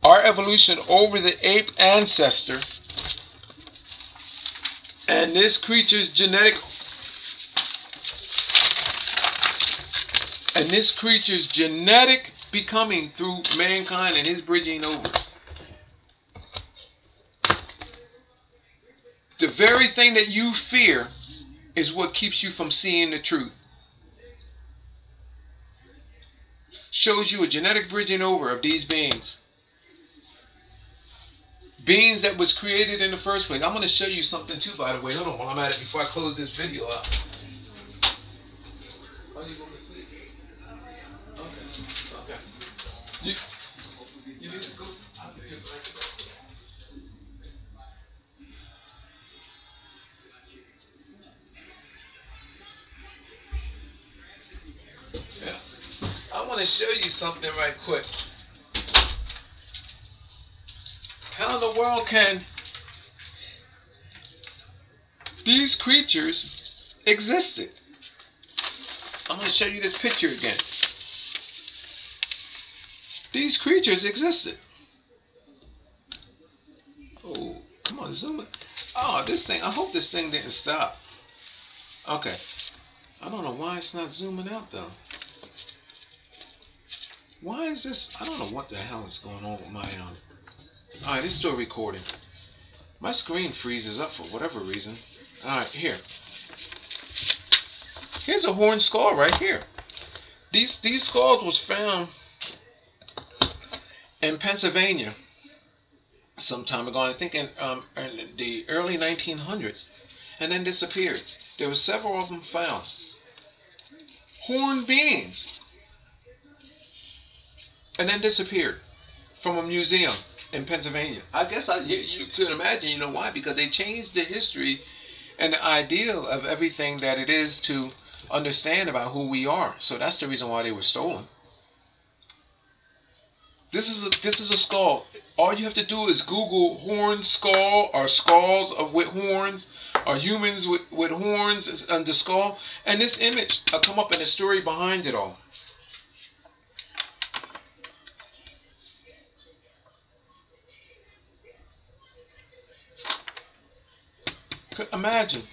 Our evolution over the ape ancestor, and this creature's genetic, becoming through mankind and his bridging over. The very thing that you fear is what keeps you from seeing the truth. Shows you a genetic bridging over of these beings. beings that was created in the first place. I'm going to show you something too, by the way. Hold on while I'm at it before I close this video up. Are you going to sleep? Okay. You need to go. I'll give you a blanket. Yeah. I want to show you something right quick. How in the world can these creatures existed? I'm going to show you this picture again. These creatures existed. Oh, come on, zoom in. Oh, this thing, I hope this thing didn't stop. Okay. I don't know why it's not zooming out though. Why is this? I don't know what the hell is going on with my Alright, it's still recording. My screen freezes up for whatever reason. Alright, here. Here's a horned skull right here. These skulls was found in Pennsylvania some time ago, I think in the early 1900s, and then disappeared. There were several of them found. Horned beings. And then disappeared from a museum in Pennsylvania. I guess you could imagine, you know why? Because they changed the history and the ideal of everything that it is to understand about who we are. So that's the reason why they were stolen. This is a skull. All you have to do is Google horned skull or skulls with horns or humans with horns on the skull, and this image will come up in the story behind it all. Imagine.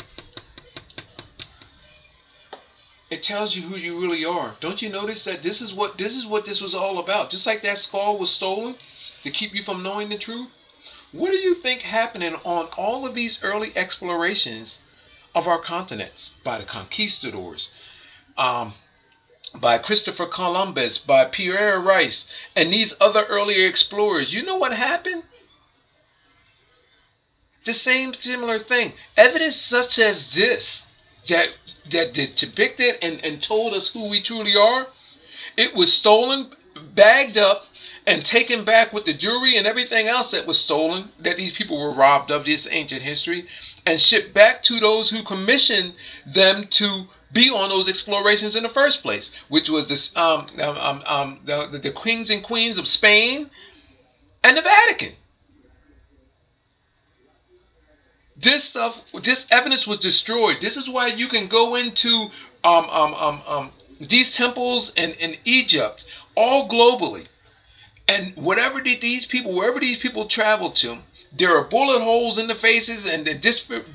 It tells you who you really are. Don't you notice that this is what this was all about? Just like that skull was stolen to keep you from knowing the truth. What do you think happening on all of these early explorations of our continents by the conquistadors, by Christopher Columbus, by Pierre Rice, and these other earlier explorers? You know what happened? The same similar thing. Evidence such as this that depicted and told us who we truly are, it was stolen, bagged up, and taken back with the jewelry and everything else that was stolen, that these people were robbed of, this ancient history, and shipped back to those who commissioned them to be on those explorations in the first place, which was this, the kings and queens of Spain and the Vatican. This evidence was destroyed. This is why you can go into these temples in Egypt, all globally, and wherever these people travel to, there are bullet holes in the faces and the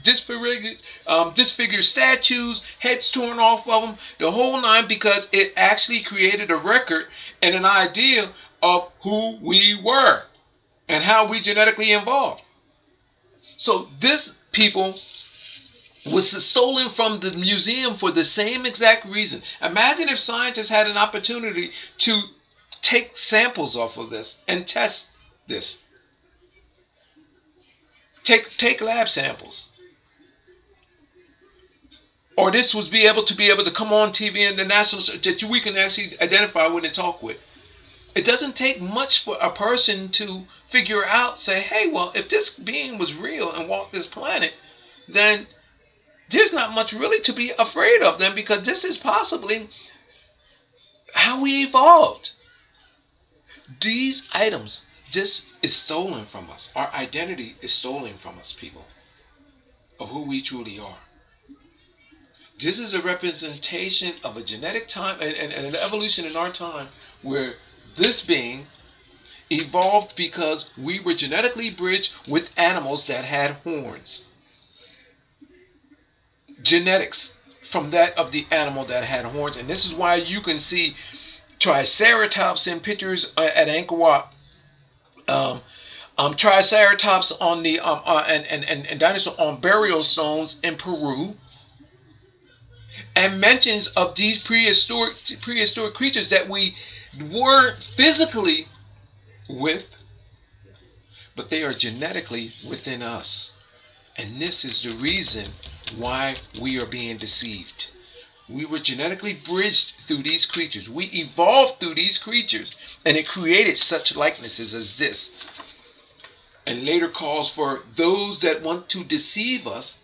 disfigured statues, heads torn off of them, the whole nine, because it actually created a record and an idea of who we were and how we genetically evolved. So this people was stolen from the museum for the same exact reason. Imagine if scientists had an opportunity to take samples off of this and test this. Take lab samples. Or this was be able to come on TV and the national, that we can actually identify with and talk with. It doesn't take much for a person to figure out, say, hey, well, if this being was real and walked this planet, then there's not much really to be afraid of them, because this is possibly how we evolved. These items, this is stolen from us. Our identity is stolen from us, people, of who we truly are. This is a representation of a genetic time and an evolution in our time where this being evolved because we were genetically bridged with animals that had horns. Genetics from that of the animal that had horns. And this is why you can see Triceratops in pictures at Angkor Wat. Triceratops on the and dinosaur on burial stones in Peru. And mentions of these prehistoric creatures that we weren't physically with, but they are genetically within us. And this is the reason why we are being deceived. We were genetically bridged through these creatures. We evolved through these creatures, and it created such likenesses as this. And later calls for those that want to deceive us,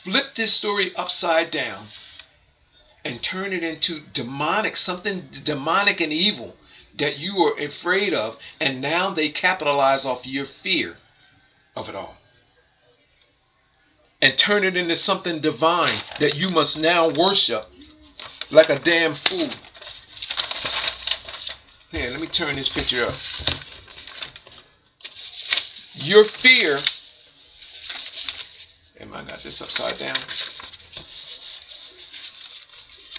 flip this story upside down and turn it into demonic, something demonic and evil that you are afraid of, and now they capitalize off your fear of it all. And turn it into something divine that you must now worship like a damn fool. Here, let me turn this picture up. Your fear, am I got this upside down?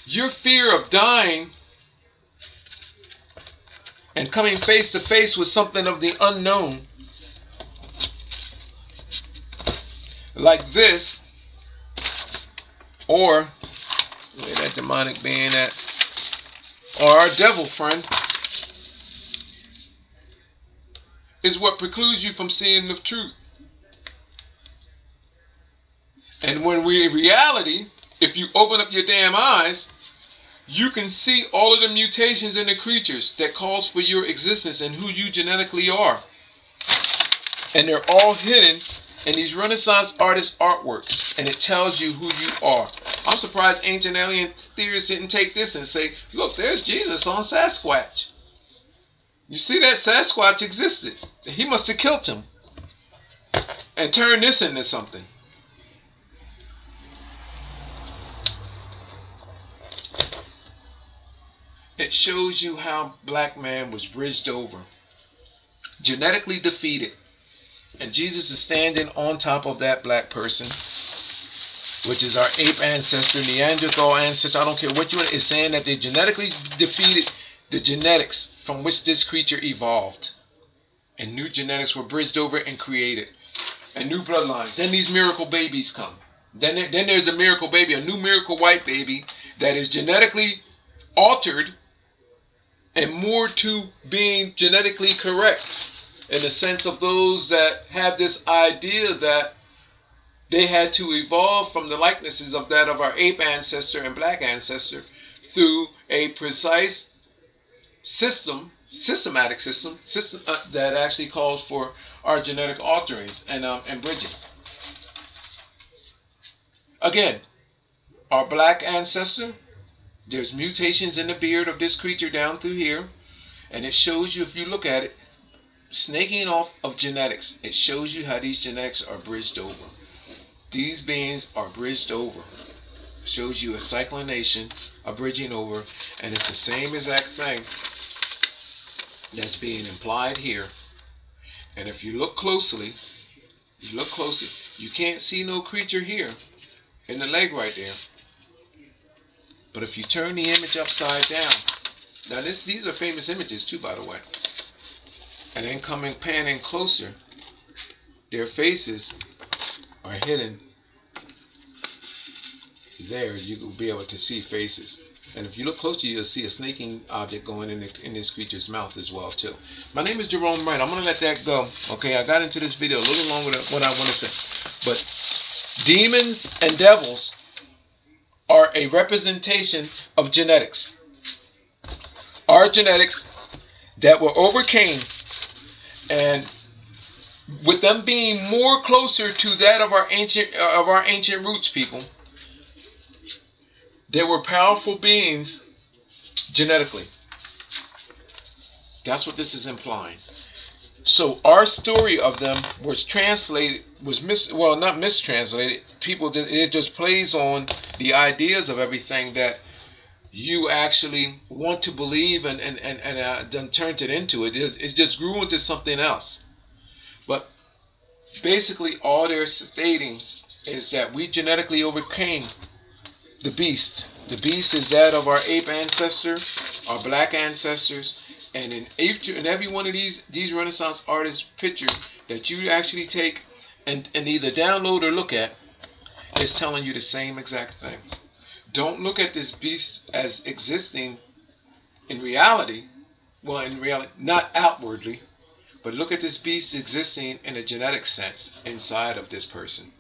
Your fear of dying and coming face to face with something of the unknown, like this, or where that demonic being at, or our devil friend, is what precludes you from seeing the truth. And when we in reality, if you open up your damn eyes, you can see all of the mutations in the creatures that calls for your existence and who you genetically are. And they're all hidden in these Renaissance artist artworks, and it tells you who you are. I'm surprised ancient alien theorists didn't take this and say, look, there's Jesus on Sasquatch. You see that Sasquatch existed. He must have killed him and turned this into something. It shows you how black man was bridged over, genetically defeated. And Jesus is standing on top of that black person, which is our ape ancestor, Neanderthal ancestor, I don't care what you want, is saying that they genetically defeated the genetics from which this creature evolved. And new genetics were bridged over and created. And new bloodlines. Then these miracle babies come. Then there's a miracle baby, a new miracle white baby that is genetically altered and more to being genetically correct, in the sense of those that have this idea that they had to evolve from the likenesses of that of our ape ancestor and black ancestor through a precise systematic system that actually calls for our genetic alterings and bridgings. Again, our black ancestor, there's mutations in the beard of this creature down through here, and it shows you, if you look at it, snaking off of genetics, it shows you how these genetics are bridged over. These beings are bridged over. It shows you a cyclination, a bridging over, and it's the same exact thing that's being implied here. And if you look closely, you can't see no creature here in the leg right there. But if you turn the image upside down, now these are famous images too, by the way. And then panning closer, their faces are hidden. There, you will be able to see faces. And if you look closer, you'll see a snaking object going in this creature's mouth as well too. My name is Jerome Wright. I'm going to let that go. Okay, I got into this video a little longer than what I want to say. But demons and devils are a representation of genetics. Our genetics that were overcame, and with them being more closer to that of our ancient roots people, they were powerful beings genetically. That's what this is implying. So our story of them was translated, not mistranslated. It just plays on the ideas of everything that you actually want to believe and then turned it into. It just grew into something else. But basically all they're stating is that we genetically overcame the beast. The beast is that of our ape ancestor, our black ancestors, and in every one of these Renaissance artists' pictures that you actually take and either download or look at, is telling you the same exact thing. Don't look at this beast as existing in reality. Well, in reality, not outwardly, But look at this beast existing in a genetic sense inside of this person.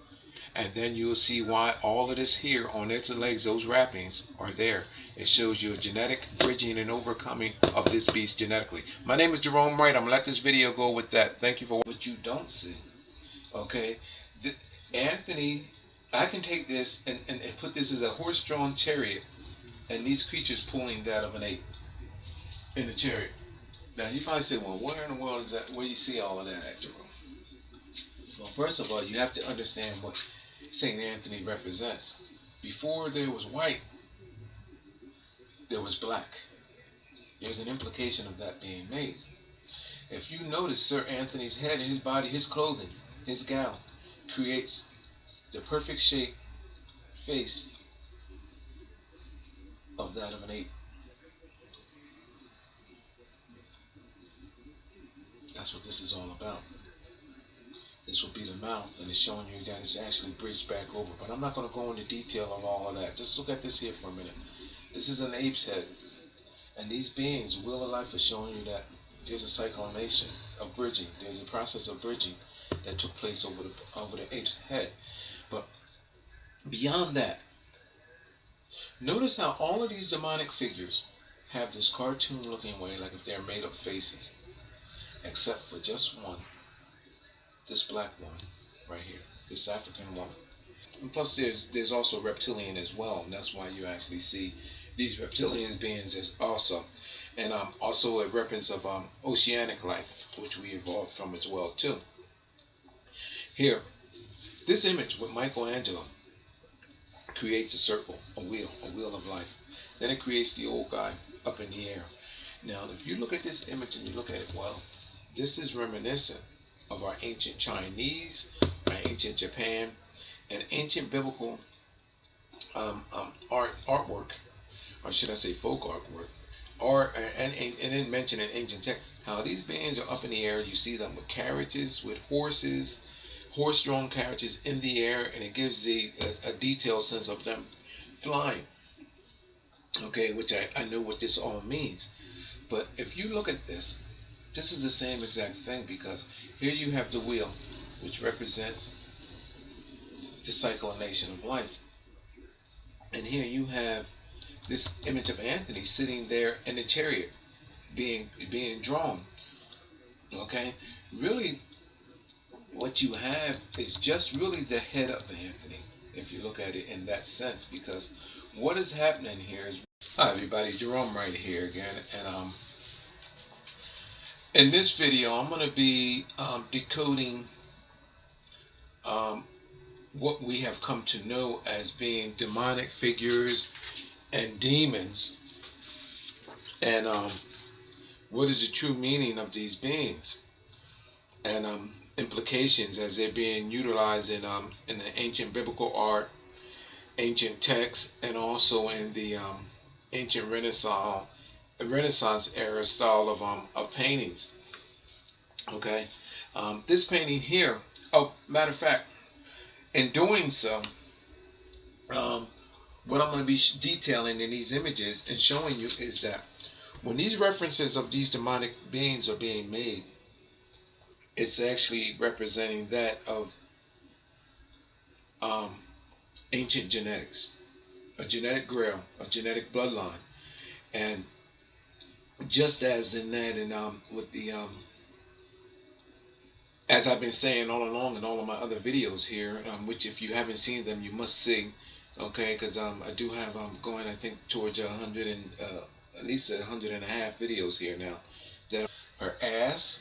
And then you'll see why all of this here on its legs, those wrappings, are there. It shows you a genetic bridging and overcoming of this beast genetically. My name is Jerome Wright. I'm going to let this video go with that. Thank you for what you don't see. Okay? Anthony, I can take this and put this as a horse-drawn chariot, and these creatures pulling that of an ape in the chariot. Now, you probably say, well, where in the world is that? Where do you see all of that at, Jerome? Well, first of all, you have to understand what St. Anthony represents. Before there was white, there was black. There's an implication of that being made. If you notice Sir Anthony's head and his body, his clothing, his gown, creates the perfect shape, face of that of an ape. That's what this is all about. This will be the mouth, and it's showing you that it's actually bridged back over. But I'm not going to go into detail of all of that. Just look at this here for a minute. This is an ape's head. And these beings, the wheel of life, is showing you that there's a cyclination of bridging. There's a process of bridging that took place over the ape's head. But beyond that, notice how all of these demonic figures have this cartoon-looking way, like if they're made of faces, except for just one. This black woman right here, this African woman. And plus there's also reptilian as well, and that's why you actually see these reptilian beings as also. And also a reference of oceanic life, which we evolved from as well too. Here, this image with Michelangelo creates a circle, a wheel of life. Then it creates the old guy up in the air. Now if you look at this image and you look at it well, this is reminiscent of our ancient Chinese, our ancient Japan, and ancient biblical artwork, or should I say folk artwork, and then mention in ancient text how these beings are up in the air. You see them with carriages, with horses, horse-drawn carriages in the air, and it gives a detailed sense of them flying. Okay, which I know what this all means. But if you look at this, this is the same exact thing, because here you have the wheel, which represents the cyclination of life. And here you have this image of Anthony sitting there in the chariot being drawn. Okay? Really, what you have is just really the head of Anthony, if you look at it in that sense, because what is happening here is... Hi everybody, Jerome Wright here again, and in this video, I'm going to be decoding what we have come to know as being demonic figures and demons, and what is the true meaning of these beings, and implications as they're being utilized in the ancient biblical art, ancient texts, and also in the ancient Renaissance era style of paintings. Okay, this painting here. Oh, matter of fact, in doing so, what I'm going to be detailing in these images and showing you is that when these references of these demonic beings are being made, it's actually representing that of ancient genetics, a genetic grail, a genetic bloodline. And just as in that, and with the as I've been saying all along in all of my other videos here, which if you haven't seen them, you must see, okay? Because I do have going, I think, towards 100 and at least 100.5 videos here now. That her ass,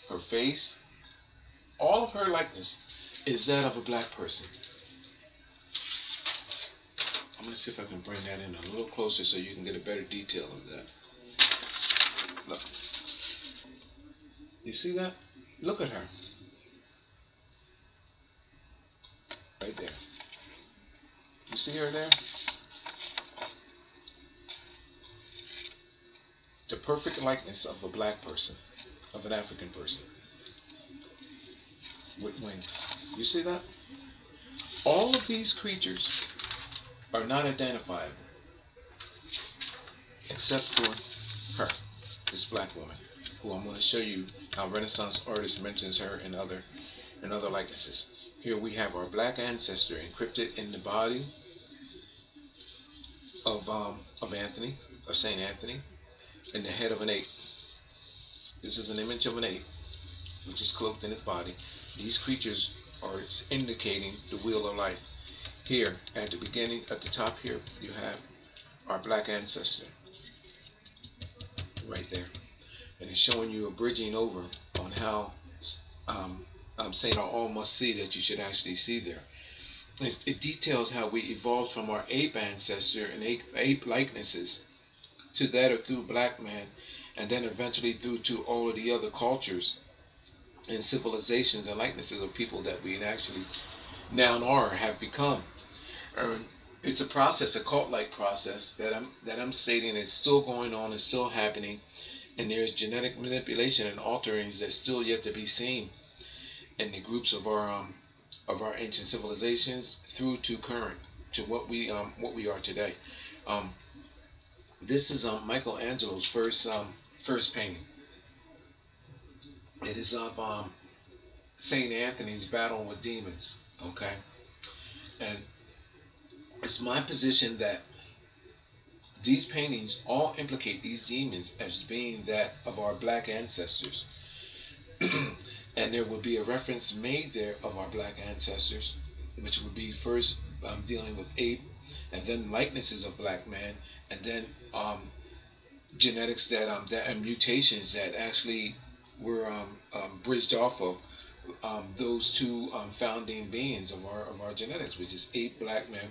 her face, all of her likeness is that of a black person. I'm going to see if I can bring that in a little closer so you can get a better detail of that. Look. You see that? Look at her. Right there. You see her there? The perfect likeness of a black person, of an African person, with wings. You see that? All of these creatures are not identifiable, except for her, this black woman. who I'm going to show you how Renaissance artist mentions her in other likenesses. Here we have our black ancestor encrypted in the body of Anthony, of Saint Anthony, in the head of an ape. This is an image of an ape, which is cloaked in its body. These creatures are indicating the wheel of life. Here, at the beginning, at the top here, you have our black ancestor, right there. And it's showing you a bridging over on how Saint all must see that you should actually see there. It details how we evolved from our ape ancestor and ape likenesses to that of through black man, and then eventually through to all of the other cultures and civilizations and likenesses of people that we actually now are have become. It's a process, a cult-like process that I'm stating is still going on, is still happening, and there's genetic manipulation and alterings that's still yet to be seen in the groups of our ancient civilizations through to current, to what we are today. This is Michelangelo's first painting. It is of Saint Anthony's battle with demons. Okay, and it's my position that these paintings all implicate these demons as being that of our black ancestors. And there would be a reference made there of our black ancestors, which would be first dealing with ape, and then likenesses of black man, and then genetics and mutations that actually were bridged off of those two founding beings of our genetics, which is ape, black man,